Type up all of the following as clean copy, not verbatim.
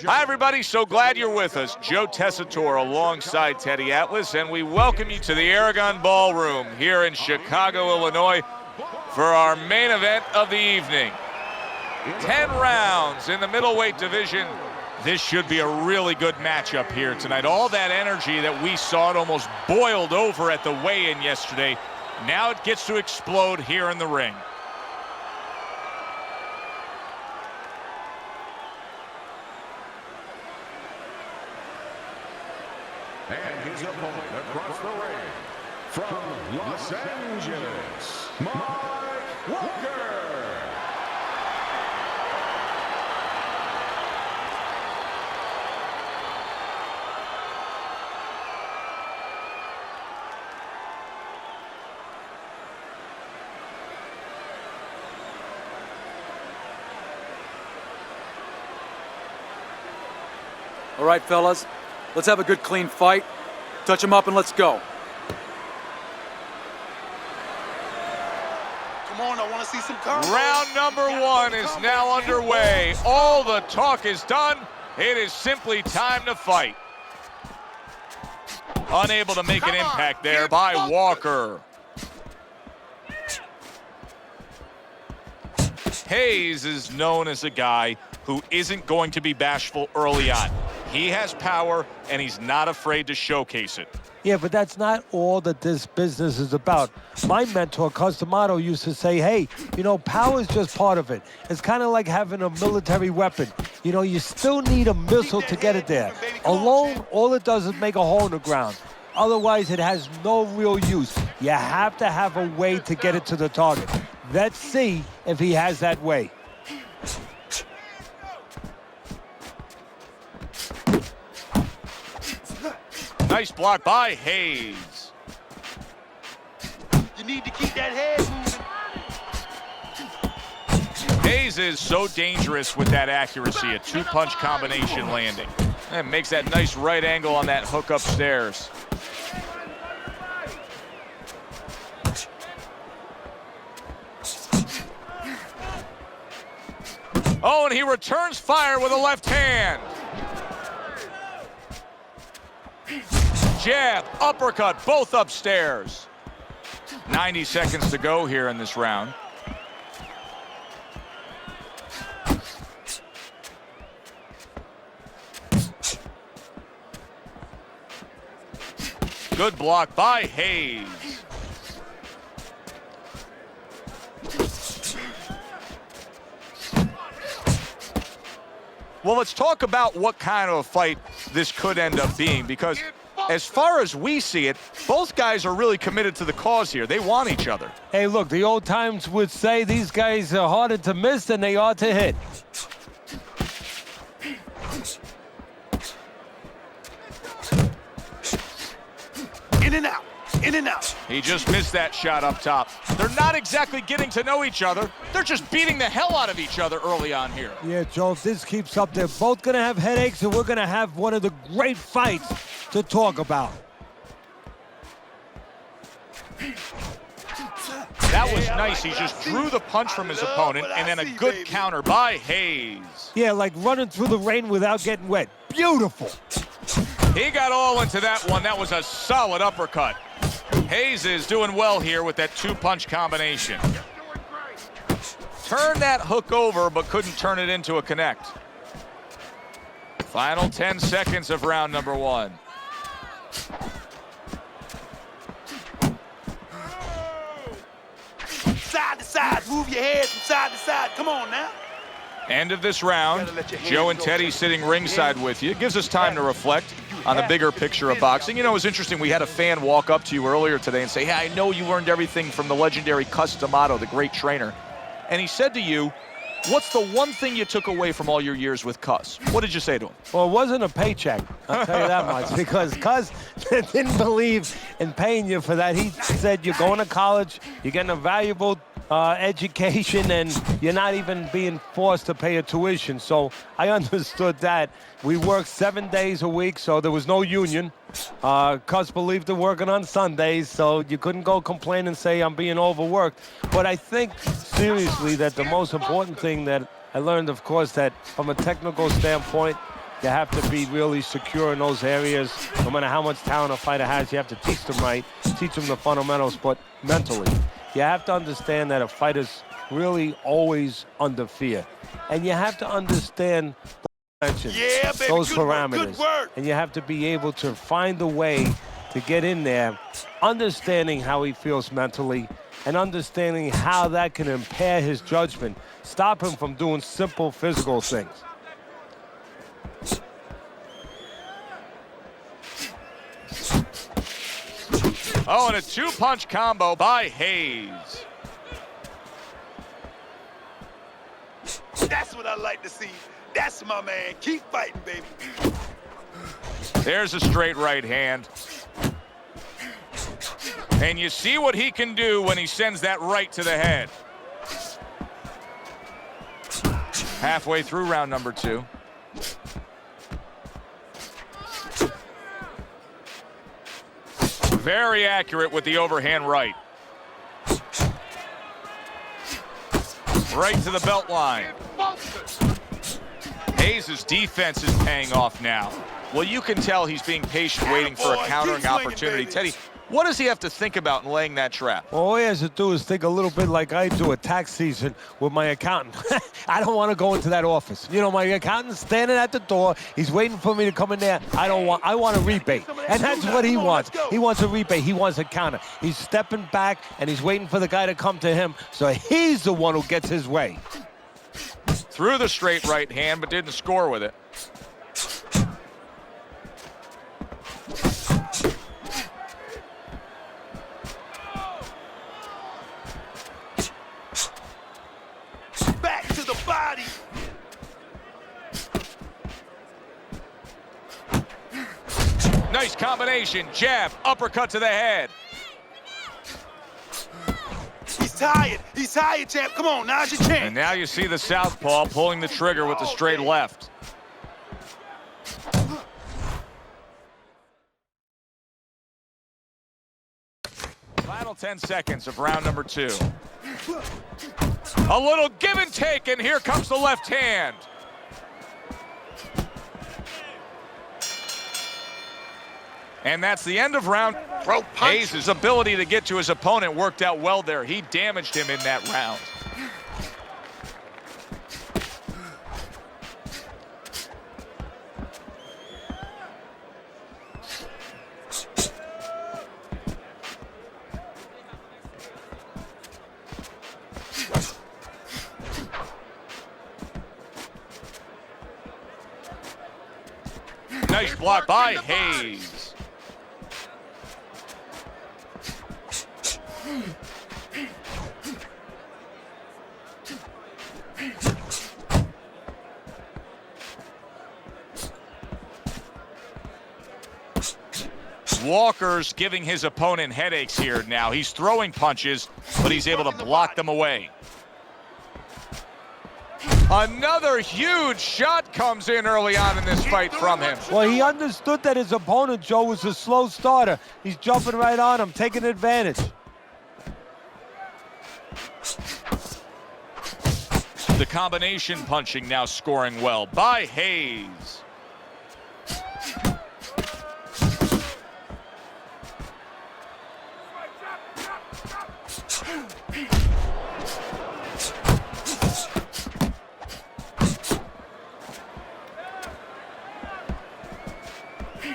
Hi, everybody. So glad you're with us. Joe Tessitore alongside Teddy Atlas, and we welcome you to the Aragon Ballroom here in Chicago, Illinois, for our main event of the evening. 10 rounds in the middleweight division. This should be a really good matchup here tonight. All that energy that we saw, it almost boiled over at the weigh-in yesterday. Now it gets to explode here in the ring. And his opponent across the ring, from Los Angeles, Mike Walker. All right, fellas, let's have a good, clean fight. Touch him up and let's go. Come on, I want to see some combos. Round number one is now underway. All the talk is done. It is simply time to fight. Unable to make an impact there by Walker. Hayes is known as a guy who isn't going to be bashful early on. He has power, and he's not afraid to showcase it. Yeah, but that's not all that this business is about. My mentor, Customato, used to say, hey, you know, power is just part of it. It's kind of like having a military weapon. You know, you still need a missile to get it there. Alone, all it does is make a hole in the ground. Otherwise, it has no real use. You have to have a way to get it to the target. Let's see if he has that way. Nice block by Hayes. You need to keep that head moving. Hayes is so dangerous with that accuracy, a two-punch combination landing. And makes that nice right angle on that hook upstairs. Oh, and he returns fire with a left hand. Jab, uppercut, both upstairs. 90 seconds to go here in this round. Good block by Hayes. Well, let's talk about what kind of a fight this could end up being, because as far as we see it, both guys are really committed to the cause here. They want each other. Hey, look, the old times would say these guys are harder to miss than they are to hit. In and out, in and out. He just missed that shot up top. They're not exactly getting to know each other. They're just beating the hell out of each other early on here. Yeah, Joe, if this keeps up, they're both going to have headaches, and we're going to have one of the great fights to talk about. That was nice. He just drew the punch from his opponent, and then a good counter by Hayes. Yeah, like running through the rain without getting wet. Beautiful. He got all into that one. That was a solid uppercut. Hayes is doing well here with that two-punch combination. Turned that hook over, but couldn't turn it into a connect. Final 10 seconds of round number one. Side to side, move your head from side to side. Come on now. End of this round. Joe and Teddy sitting ringside with you. It gives us time to reflect on the bigger picture of boxing. You know, it was interesting. We had a fan walk up to you earlier today and say, hey, I know you learned everything from the legendary Customato, the great trainer. And he said to you, what's the one thing you took away from all your years with Cuss? What did you say to him? Well, it wasn't a paycheck, I'll tell you that much, because Cuss didn't believe in paying you for that. He said you're going to college, you're getting a valuable education, and you're not even being forced to pay a tuition. So I understood that. We worked 7 days a week, so there was no union. Cuz believe they're working on Sundays, so you couldn't go complain and say I'm being overworked. But I think, seriously, that the most important thing that I learned, of course, that from a technical standpoint, you have to be really secure in those areas. No matter how much talent a fighter has, you have to teach them right, teach them the fundamentals, but mentally. You have to understand that a fighter's really always under fear. And you have to understand those parameters. And you have to be able to find a way to get in there, understanding how he feels mentally, and understanding how that can impair his judgment, stop him from doing simple physical things. Oh, and a two-punch combo by Hayes. That's what I like to see. That's my man. Keep fighting, baby. There's a straight right hand. And you see what he can do when he sends that right to the head. Halfway through round number 2. Very accurate with the overhand right. Right to the belt line. Hayes' defense is paying off now. Well, you can tell he's being patient, waiting for a countering opportunity. Teddy, what does he have to think about in laying that trap? Well, all he has to do is think a little bit like I do at tax season with my accountant. I don't want to go into that office. You know, my accountant's standing at the door. He's waiting for me to come in there. I want a rebate. And that's what he wants. He wants a rebate. He wants a counter. He's stepping back, and he's waiting for the guy to come to him, so he's the one who gets his way. Threw the straight right hand, but didn't score with it. Back to the body. Nice combination. Jab, uppercut to the head. He's tired. He's tired, champ. Come on, now's your chance. And now you see the southpaw pulling the trigger with the straight left. Final 10 seconds of round number 2. A little give and take, and here comes the left hand. And that's the end of round. Hayes' ability to get to his opponent worked out well there. He damaged him in that round. Nice block by Hayes. Walker's giving his opponent headaches here now. He's throwing punches, but he's able to block them away. Another huge shot comes in early on in this fight from him. Well, he understood that his opponent, Joe, was a slow starter. He's jumping right on him, taking advantage. The combination punching now scoring well by Hayes.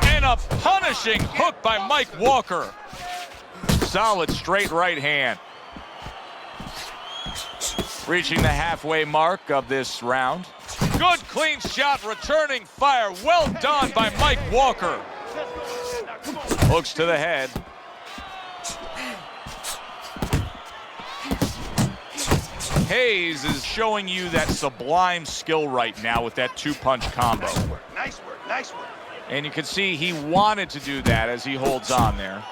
And a punishing hook by Mike Walker. Solid straight right hand. Reaching the halfway mark of this round. Good clean shot, returning fire. Well done by Mike Walker. Hooks to the head. Hayes is showing you that sublime skill right now with that two-punch combo. Nice work, nice work. And you can see he wanted to do that as he holds on there.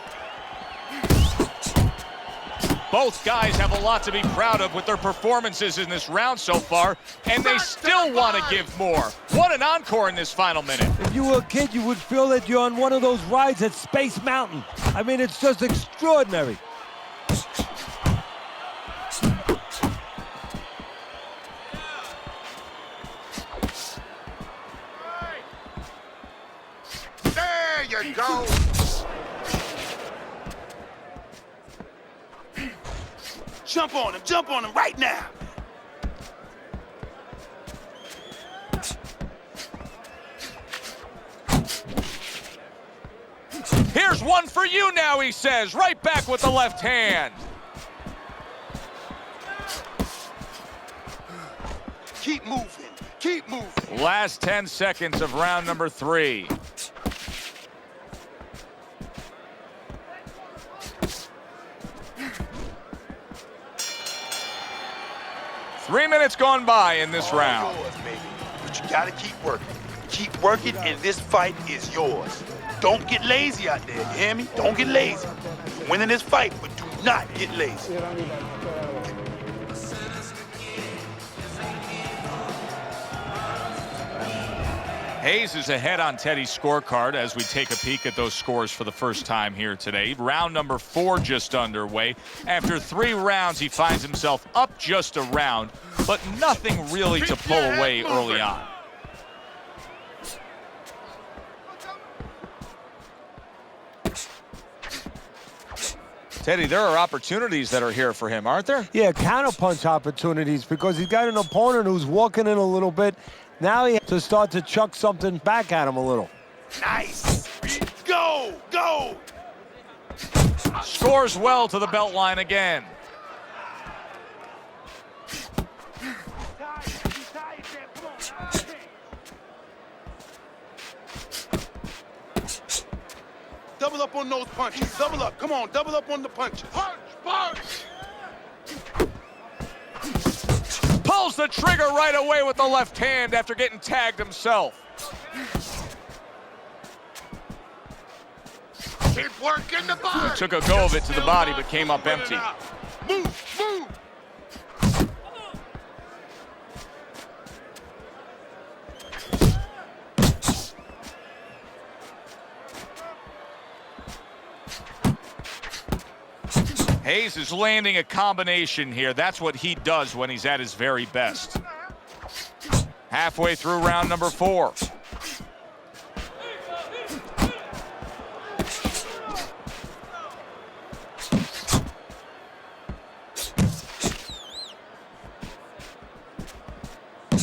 Both guys have a lot to be proud of with their performances in this round so far, and they still want to give more. What an encore in this final minute. If you were a kid, you would feel that you're on one of those rides at Space Mountain. I mean, it's just extraordinary. There you go. Jump on him right now. Here's one for you now, he says, right back with the left hand. Keep moving. Last 10 seconds of round number 3. Three minutes gone by in this round. Yours, baby. But you gotta keep working. Keep working, and this fight is yours. Don't get lazy out there, you hear me? Don't get lazy. You're winning this fight, but do not get lazy. Hayes is ahead on Teddy's scorecard as we take a peek at those scores for the first time here today. Round number 4 just underway. After 3 rounds, he finds himself up just a round, but nothing really to pull away early on. Teddy, there are opportunities that are here for him, aren't there? Yeah, counterpunch opportunities because he's got an opponent who's walking in a little bit. Now he has to start to chuck something back at him a little. Nice. Go. Scores well to the belt line again. Double up on those punches. Double up. Come on, double up on the punches. Punch. Pulls the trigger right away with the left hand after getting tagged himself. Keep working the body. Took a go of it to the body, but came up empty. Move. Hayes is landing a combination here. That's what he does when he's at his very best. Halfway through round number 4.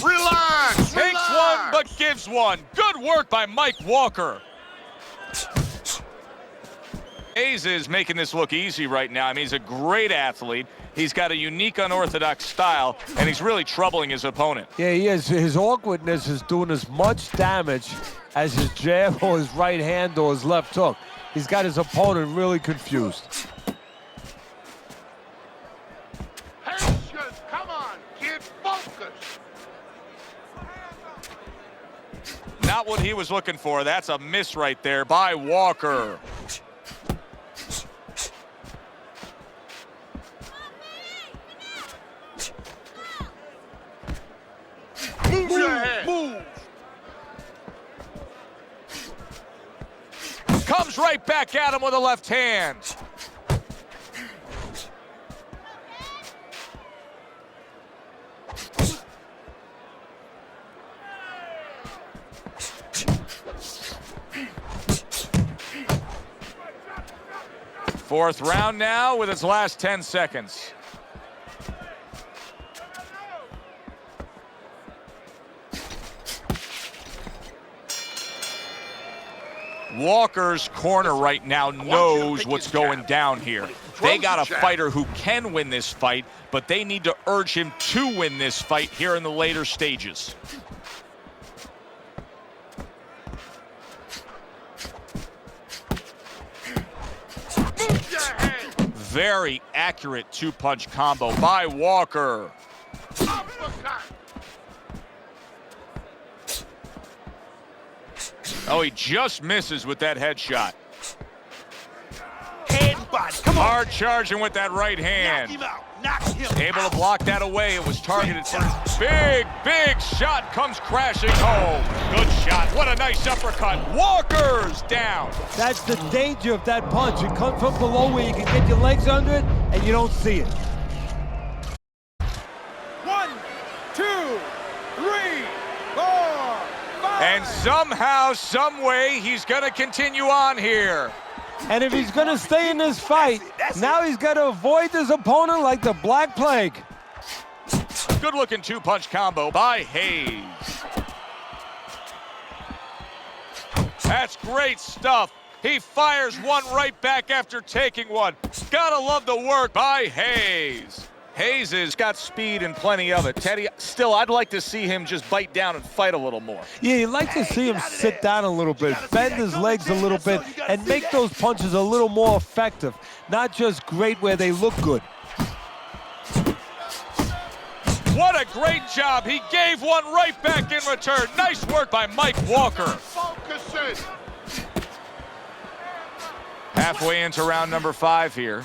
Relax. Takes one, but gives one. Good work by Mike Walker. Hayes is making this look easy right now. I mean, he's a great athlete. He's got a unique, unorthodox style, and he's really troubling his opponent. Yeah, he is. His awkwardness is doing as much damage as his jab or his right hand or his left hook. He's got his opponent really confused. Patience. Come on. Get focused. Not what he was looking for. That's a miss right there by Walker. Move. Comes right back at him with a left hand. Fourth round now with its last 10 seconds. Walker's corner right now knows what's going down here. They got a fighter who can win this fight, but they need to urge him to win this fight here in the later stages. Very accurate two-punch combo by Walker. Oh, he just misses with that headshot. Head and body. Come Hard charging with that right hand. Knock him out. Knock him Able out. to block that away. It was targeted for big shot comes crashing home. Good shot. What a nice uppercut. Walker's down. That's the danger of that punch. It comes from below where you can get your legs under it, and you don't see it. 1, 2, 3, 4, 5. And somehow, some way, he's going to continue on here. And if he's going to stay in this fight, That's it. now he's got to avoid his opponent like the Black Plague. Good-looking two-punch combo by Hayes. That's great stuff. He fires one right back after taking one. Gotta love the work by Hayes. Hayes has got speed and plenty of it. Teddy, still, I'd like to see him just bite down and fight a little more. Yeah, you'd like to see him sit down a little bit, bend his legs a little bit, and make those punches a little more effective. Not just great where they look good. What a great job. He gave one right back in return. Nice work by Mike Walker. Focus it. Halfway into round number 5 here.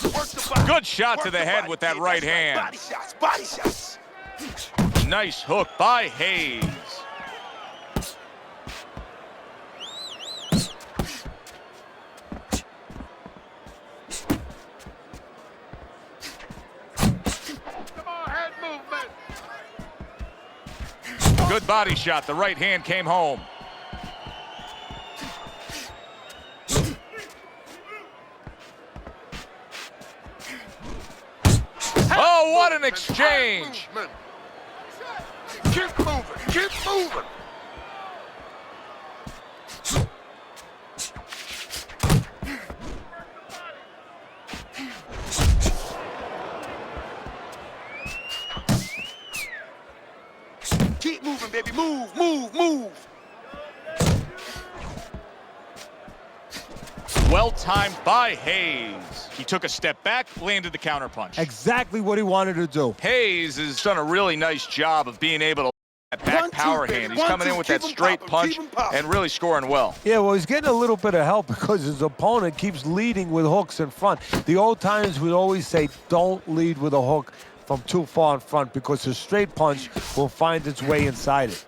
Work the body. Good shot to Work the head body. with that Yeah, right that's hand. Body shots, body shots. Nice hook by Hayes. Come on, head movement. Good body shot. The right hand came home. Oh, what an exchange. Movement. Keep moving. Keep moving. Keep moving, baby. Move, move, move. Well timed by Hayes. He took a step back, landed the counterpunch. Exactly what he wanted to do. Hayes has done a really nice job of being able to that back 1, 2, power baby. hand. He's 1, coming 2, in with keep that 'em straight poppin', punch keep 'em poppin'. and really scoring well. Yeah, well, he's getting a little bit of help because his opponent keeps leading with hooks in front. The old timers would always say, don't lead with a hook from too far in front because a straight punch will find its way inside it.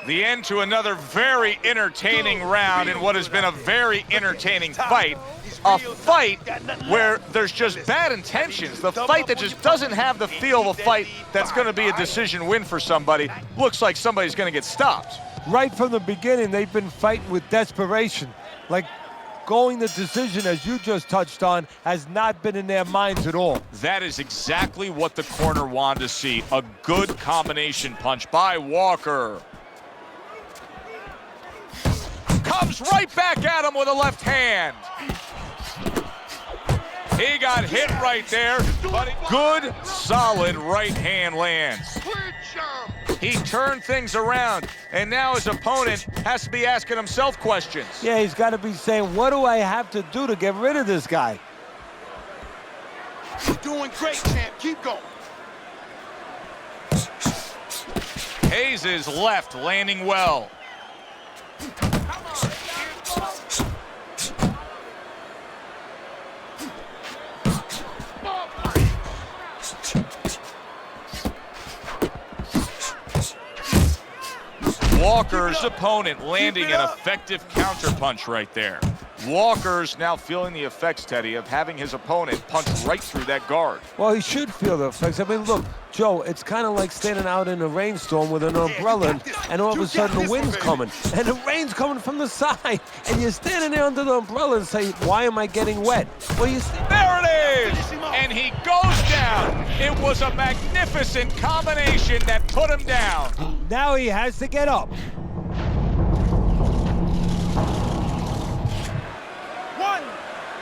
The end to another very entertaining round in what has been a very entertaining fight. A fight where there's just bad intentions. The fight that just doesn't have the feel of a fight that's going to be a decision win for somebody. Looks like somebody's going to get stopped. Right from the beginning, they've been fighting with desperation. Like going the decision, as you just touched on, has not been in their minds at all. That is exactly what the corner wanted to see. A good combination punch by Walker. Comes right back at him with a left hand. He got hit right there, but good, solid right hand lands. Good job. He turned things around, and now his opponent has to be asking himself questions. Yeah, he's got to be saying, what do I have to do to get rid of this guy? You're doing great, champ. Keep going. Hayes is left, landing well. Walker's opponent landing an effective counterpunch right there. Walker's now feeling the effects, Teddy, of having his opponent punch right through that guard. Well, he should feel the effects. I mean, look, Joe, it's kind of like standing out in a rainstorm with an umbrella, and all of a sudden the wind's coming, and the rain's coming from the side, and you're standing there under the umbrella and say, why am I getting wet? Well, There it is! And he goes down. It was a magnificent combination that put him down. now he has to get up. 1,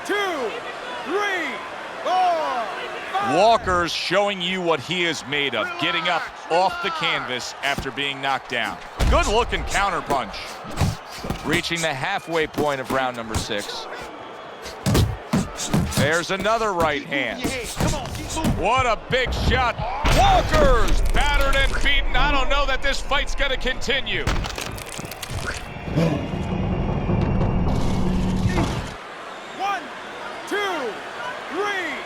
2, 3, 4, 5. Walker's showing you what he is made of, getting up off the canvas after being knocked down. Good looking counterpunch. Reaching the halfway point of round number 6. There's another right hand. Come on, keep moving. What a big shot. Walker's battered and beaten I don't know that this fight's gonna continue. One, two, three,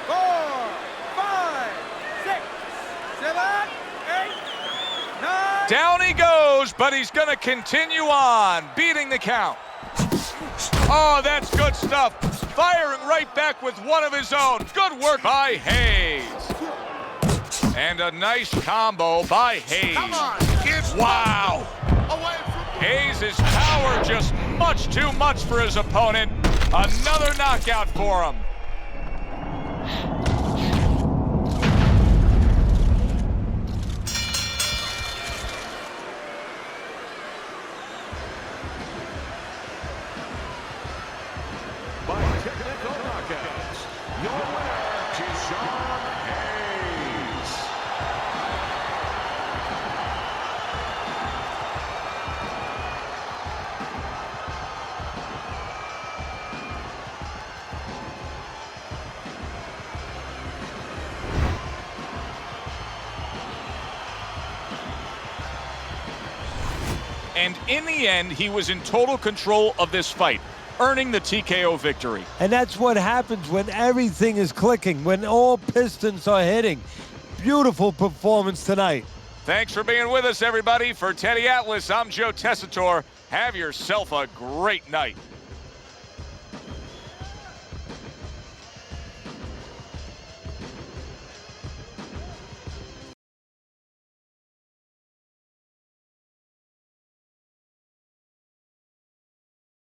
4, 5, 6, 7, 8, 9. Down he goes, but he's gonna continue on, beating the count. Oh, that's good stuff. Firing right back with one of his own. Good work by Hayes. And a nice combo by Hayes. Come on, kids. Wow. Away from Hayes' power just much too much for his opponent. Another knockout for him. By technical knockouts, your winner, Keyshawn Hayes. And in the end, he was in total control of this fight, earning the TKO victory. And that's what happens when everything is clicking, when all pistons are hitting. Beautiful performance tonight. Thanks for being with us, everybody. For Teddy Atlas, I'm Joe Tessitore. Have yourself a great night.